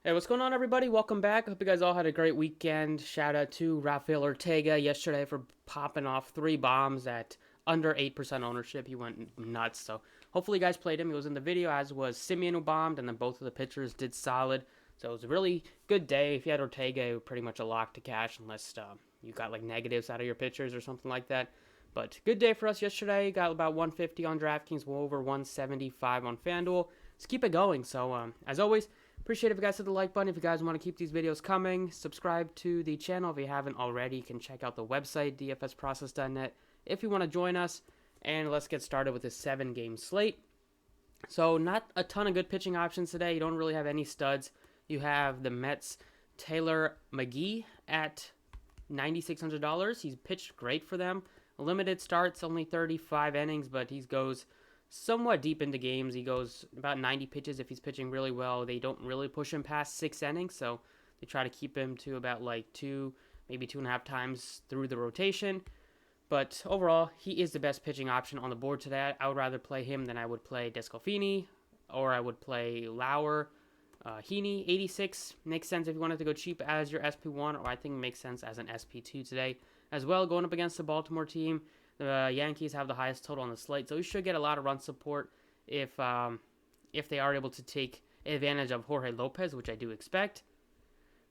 Hey, what's going on, everybody? Welcome back. Hope you guys all had a great weekend. Shout out to Rafael Ortega yesterday for popping off 3 bombs at under 8% ownership. He went nuts. So hopefully, you guys played him. He was in the video, as was Simeon, who bombed, and then both of the pitchers did solid. So it was a really good day. If you had Ortega, it was pretty much a lock to cash, unless you got like negatives out of your pitchers or something like that. But good day for us yesterday. Got about 150 on DraftKings, well over 175 on FanDuel. Let's keep it going. So as always, appreciate if you guys hit the like button. If you guys want to keep these videos coming, subscribe to the channel if you haven't already. You can check out the website, dfsprocess.net, if you want to join us. And let's get started with this 7-game slate. So not a ton of good pitching options today. You don't really have any studs. You have the Mets' Taylor McGee at $9,600. He's pitched great for them. Limited starts, only 35 innings, but he goes somewhat deep into games. He goes about 90 pitches if he's pitching really well. They don't really push him past 6 innings, so they try to keep him to about like two, maybe 2.5 times through the rotation. But overall, he is the best pitching option on the board today. I would rather play him than I would play Descalfini, or I would play Lauer. Heaney, 86, makes sense if you wanted to go cheap as your SP1, or I think makes sense as an SP2 today as well. Going up against the Baltimore team, the Yankees have the highest total on the slate, so we should get a lot of run support if they are able to take advantage of Jorge Lopez, which I do expect.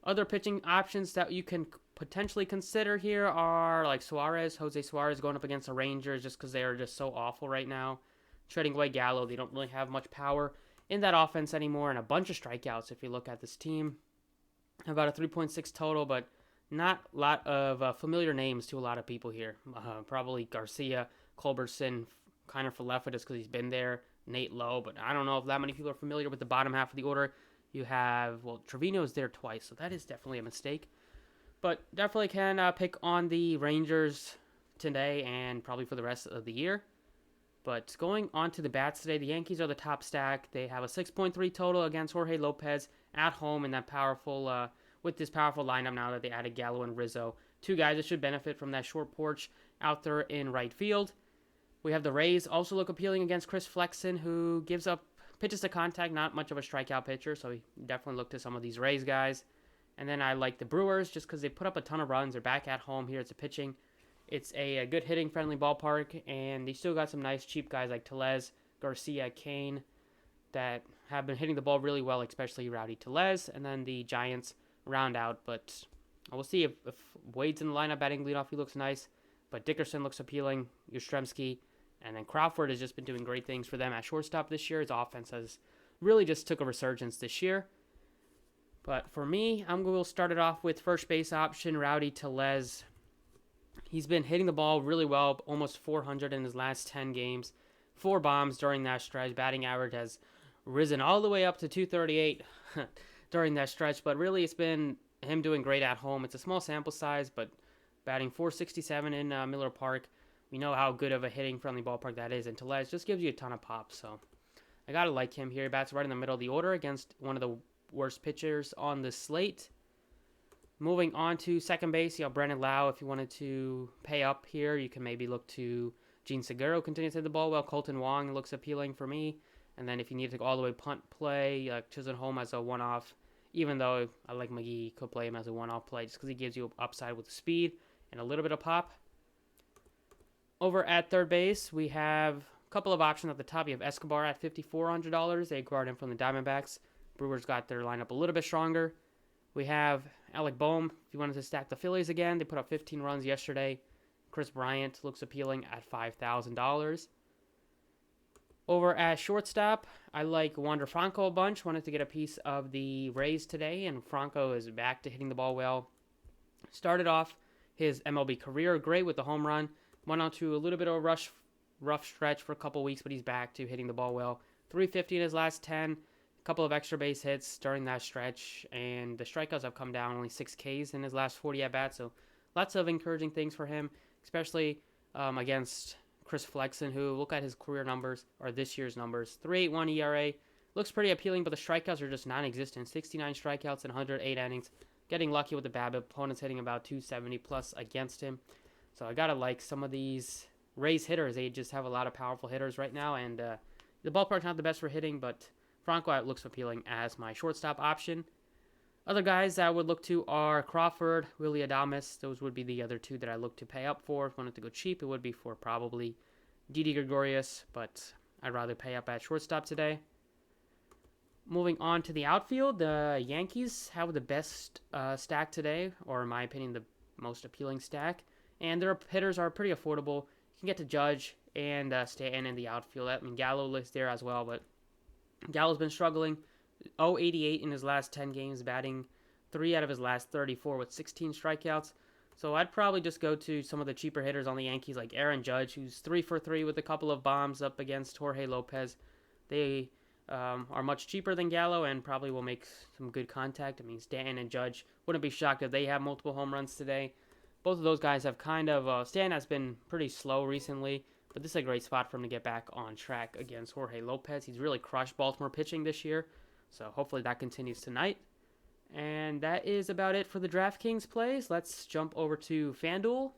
Other pitching options that you can potentially consider here are like Jose Suarez going up against the Rangers just because they are just so awful right now. Trading away Gallo, they don't really have much power in that offense anymore, and a bunch of strikeouts if you look at this team. About a 3.6 total, but not a lot of familiar names to a lot of people here. Probably Garcia, Culberson, kind of for left just because he's been there. Nate Lowe, but I don't know if that many people are familiar with the bottom half of the order. You have, well, Trevino's there twice, so that is definitely a mistake. But definitely can pick on the Rangers today and probably for the rest of the year. But going on to the bats today, the Yankees are the top stack. They have a 6.3 total against Jorge Lopez at home in that powerful, with this powerful lineup now that they added Gallo and Rizzo. Two guys that should benefit from that short porch out there in right field. We have the Rays also look appealing against Chris Flexen, who gives up pitches to contact, not much of a strikeout pitcher, so we definitely look to some of these Rays guys. And then I like the Brewers just because they put up a ton of runs. They're back at home here. It's a pitching. It's a good hitting friendly ballpark, and they still got some nice cheap guys like Tellez, Garcia, Kane that have been hitting the ball really well, especially Rowdy Tellez. And then the Giants round out, but we'll see if Wade's in the lineup batting leadoff. He looks nice, but Dickerson looks appealing. Yastrzemski, and then Crawford has just been doing great things for them at shortstop this year. His offense has really just took a resurgence this year. But for me, I'm going to start it off with first base option, Rowdy Tellez. He's been hitting the ball really well, almost 400 in his last 10 games. 4 bombs during that stretch. Batting average has risen all the way up to 238 during that stretch. But really, it's been him doing great at home. It's a small sample size, but batting 467 in Miller Park. We know how good of a hitting friendly ballpark that is. And Tellez just gives you a ton of pop. So I got to like him here. He bats right in the middle of the order against one of the worst pitchers on the slate. Moving on to second base, you have Brandon Lau. If you wanted to pay up here, you can maybe look to Gene Seguro, continue to hit the ball well. Colton Wong looks appealing for me. And then if you need to go all the way punt play, Chisholm as a one-off, even though I like McGee, could play him as a one-off play just because he gives you upside with speed and a little bit of pop. Over at third base, we have a couple of options at the top. You have Escobar at $5,400. They acquired him from the Diamondbacks. Brewers got their lineup a little bit stronger. We have Alec Boehm. If you wanted to stack the Phillies again, they put up 15 runs yesterday. Chris Bryant looks appealing at $5,000. Over at shortstop, I like Wander Franco a bunch. Wanted to get a piece of the Rays today, and Franco is back to hitting the ball well. Started off his MLB career great with the home run. Went on to a little bit of a rough stretch for a couple weeks, but he's back to hitting the ball well. 350 in his last 10. A couple of extra base hits during that stretch, and the strikeouts have come down, only 6 Ks in his last 40 at-bats, so lots of encouraging things for him, especially against Chris Flexen, who, look at his career numbers, or this year's numbers, 3.81 ERA, looks pretty appealing, but the strikeouts are just non-existent, 69 strikeouts in 108 innings, getting lucky with the BABIP, opponents hitting about 270 plus against him, so I gotta like some of these Rays hitters. They just have a lot of powerful hitters right now, and the ballpark's not the best for hitting, but Franco looks appealing as my shortstop option. Other guys that I would look to are Crawford, Willie Adames. Those would be the other two that I look to pay up for. If I wanted to go cheap, it would be for probably Didi Gregorius, but I'd rather pay up at shortstop today. Moving on to the outfield, the Yankees have the best stack today, or in my opinion, the most appealing stack. And their hitters are pretty affordable. You can get to Judge and Stanton in the outfield. I mean, Gallo lives there as well, but Gallo's been struggling. 0.88 in his last 10 games, batting 3 out of his last 34 with 16 strikeouts. So I'd probably just go to some of the cheaper hitters on the Yankees, like Aaron Judge, who's 3 for 3 with a couple of bombs up against Jorge Lopez. They are much cheaper than Gallo and probably will make some good contact. I mean, Stanton and Judge, wouldn't be shocked if they have multiple home runs today. Both of those guys have kind of, Stanton has been pretty slow recently, but this is a great spot for him to get back on track against Jorge Lopez. He's really crushed Baltimore pitching this year, so hopefully that continues tonight. And that is about it for the DraftKings plays. Let's jump over to FanDuel.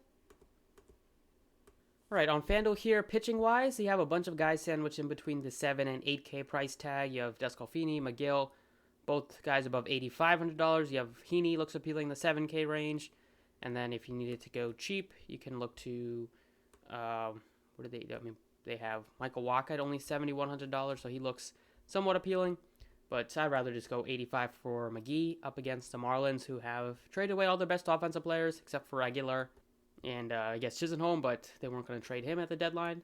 All right, on FanDuel here, pitching-wise, you have a bunch of guys sandwiched in between the 7 and 8K price tag. You have Descalfini, McGill, both guys above $8,500. You have Heaney, looks appealing, the 7K range. And then if you needed to go cheap, you can look to, what do they do? I mean, they have Michael Wacha at only $7,100, so he looks somewhat appealing. But I'd rather just go 85 for McGee up against the Marlins, who have traded away all their best offensive players, except for Aguilar and I guess Chisholm, but they weren't going to trade him at the deadline.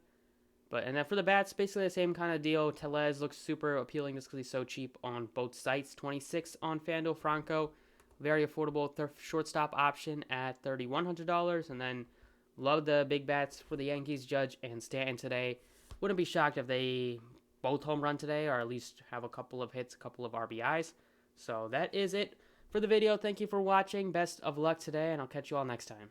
And then for the bats, basically the same kind of deal. Tellez looks super appealing just because he's so cheap on both sites. 26 on FanDuel. Franco, very affordable shortstop option at $3,100. And then love the big bats for the Yankees, Judge and Stanton today. Wouldn't be shocked if they both home run today, or at least have a couple of hits, a couple of RBIs. So that is it for the video. Thank you for watching. Best of luck today, and I'll catch you all next time.